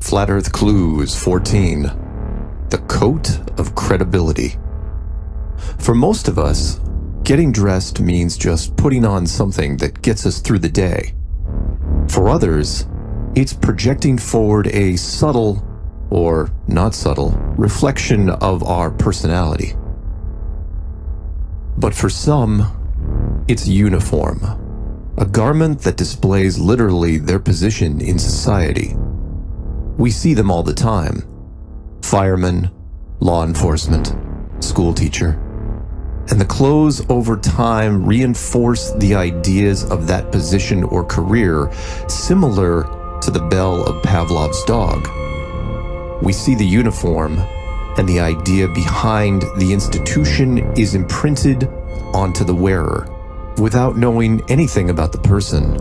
Flat Earth Clues 14. The Coat of Credibility. For most of us, getting dressed means just putting on something that gets us through the day. For others, it's projecting forward a subtle, or not subtle, reflection of our personality. But for some, it's uniform, a garment that displays literally their position in society. We see them all the time. Firemen, law enforcement, school teacher. And the clothes over time reinforce the ideas of that position or career, similar to the bell of Pavlov's dog. We see the uniform, and the idea behind the institution is imprinted onto the wearer. Without knowing anything about the person,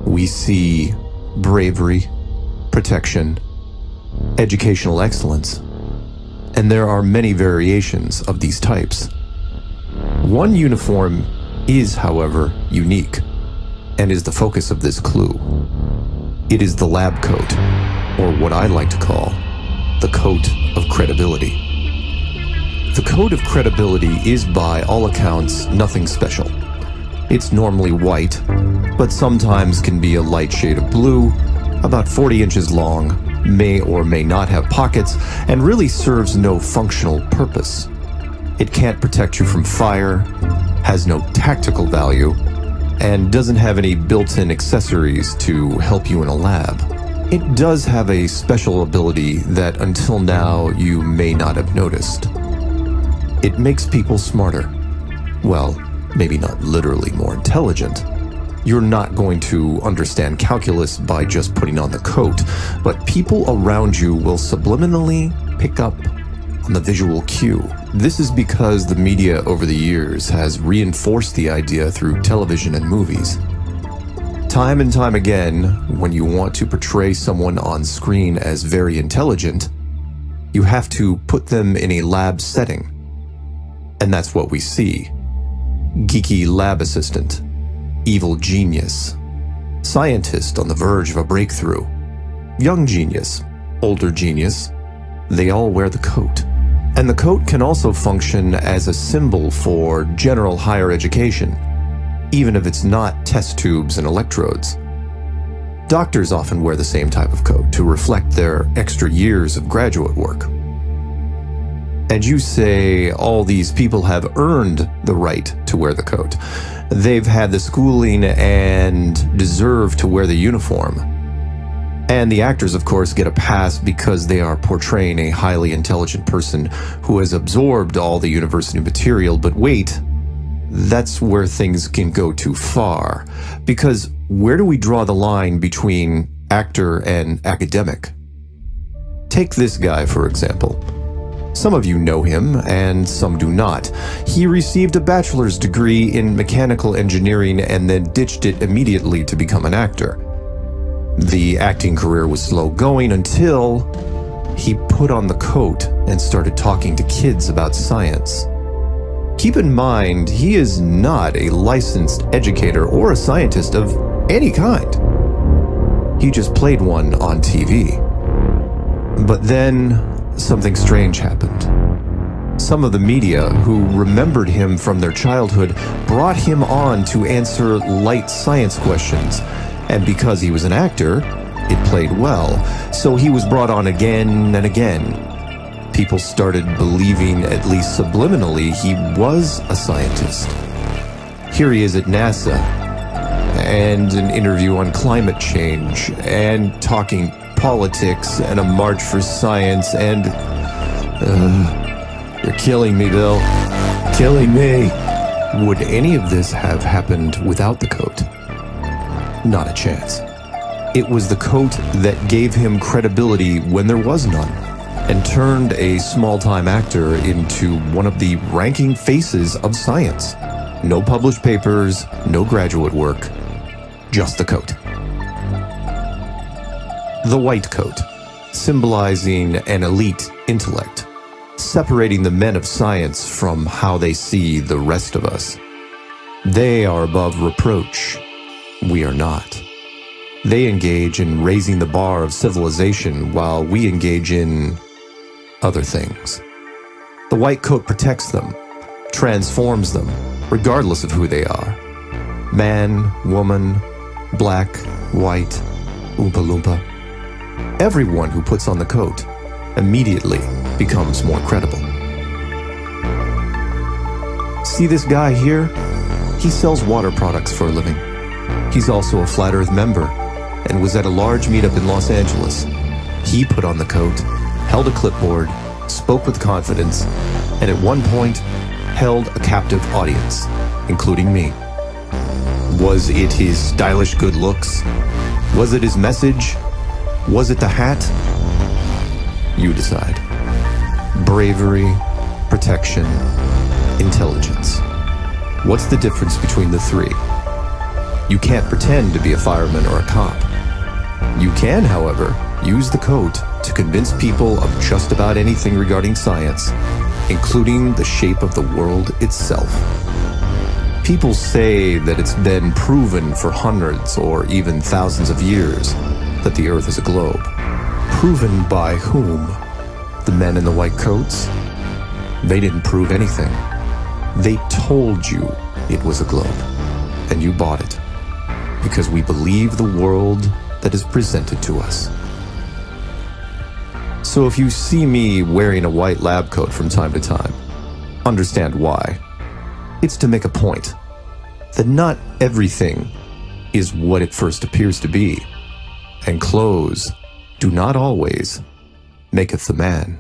we see bravery, protection, educational excellence, and there are many variations of these types. One uniform is, however, unique, and is the focus of this clue. It is the lab coat, or what I like to call the coat of credibility. The coat of credibility is, by all accounts, nothing special. It's normally white, but sometimes can be a light shade of blue, about 40 inches long, may or may not have pockets, and really serves no functional purpose. It can't protect you from fire, has no tactical value, and doesn't have any built-in accessories to help you in a lab. It does have a special ability that until now you may not have noticed. It makes people smarter. Well, maybe not literally more intelligent. You're not going to understand calculus by just putting on the coat, but people around you will subliminally pick up on the visual cue. This is because the media over the years has reinforced the idea through television and movies. Time and time again, when you want to portray someone on screen as very intelligent, you have to put them in a lab setting. And that's what we see. Geeky lab assistant, evil genius, scientist on the verge of a breakthrough, young genius, older genius, they all wear the coat. And the coat can also function as a symbol for general higher education, even if it's not test tubes and electrodes. Doctors often wear the same type of coat to reflect their extra years of graduate work. And you say all these people have earned the right to wear the coat. They've had the schooling and deserve to wear the uniform. And the actors, of course, get a pass because they are portraying a highly intelligent person who has absorbed all the university material. But wait, that's where things can go too far. Because where do we draw the line between actor and academic? Take this guy, for example. Some of you know him, and some do not. He received a bachelor's degree in mechanical engineering and then ditched it immediately to become an actor. The acting career was slow going until he put on the coat and started talking to kids about science. Keep in mind, he is not a licensed educator or a scientist of any kind. He just played one on TV. But then something strange happened. Some of the media, who remembered him from their childhood, brought him on to answer light science questions. And because he was an actor, it played well. So he was brought on again and again. People started believing, at least subliminally, he was a scientist. Here he is at NASA, and an interview on climate change, and talking politics, and a march for science, and you're killing me, Bill. Killing me. Would any of this have happened without the coat? Not a chance. It was the coat that gave him credibility when there was none, and turned a small-time actor into one of the ranking faces of science. No published papers, no graduate work, just the coat. The white coat, symbolizing an elite intellect, separating the men of science from how they see the rest of us. They are above reproach. We are not. They engage in raising the bar of civilization while we engage in other things. The white coat protects them, transforms them, regardless of who they are. Man, woman, black, white, Oompa Loompa. Everyone who puts on the coat immediately becomes more credible. See this guy here? He sells water products for a living. He's also a Flat Earth member and was at a large meetup in Los Angeles. He put on the coat, held a clipboard, spoke with confidence, and at one point held a captive audience, including me. Was it his stylish good looks? Was it his message? Was it the hat? You decide. Bravery, protection, intelligence. What's the difference between the three? You can't pretend to be a fireman or a cop. You can, however, use the coat to convince people of just about anything regarding science, including the shape of the world itself. People say that it's been proven for hundreds or even thousands of years that the Earth is a globe. Proven by whom? The men in the white coats? They didn't prove anything. They told you it was a globe, and you bought it, because we believe the world that is presented to us. So if you see me wearing a white lab coat from time to time, understand why. It's to make a point that not everything is what it first appears to be, and clothes do not always maketh the man.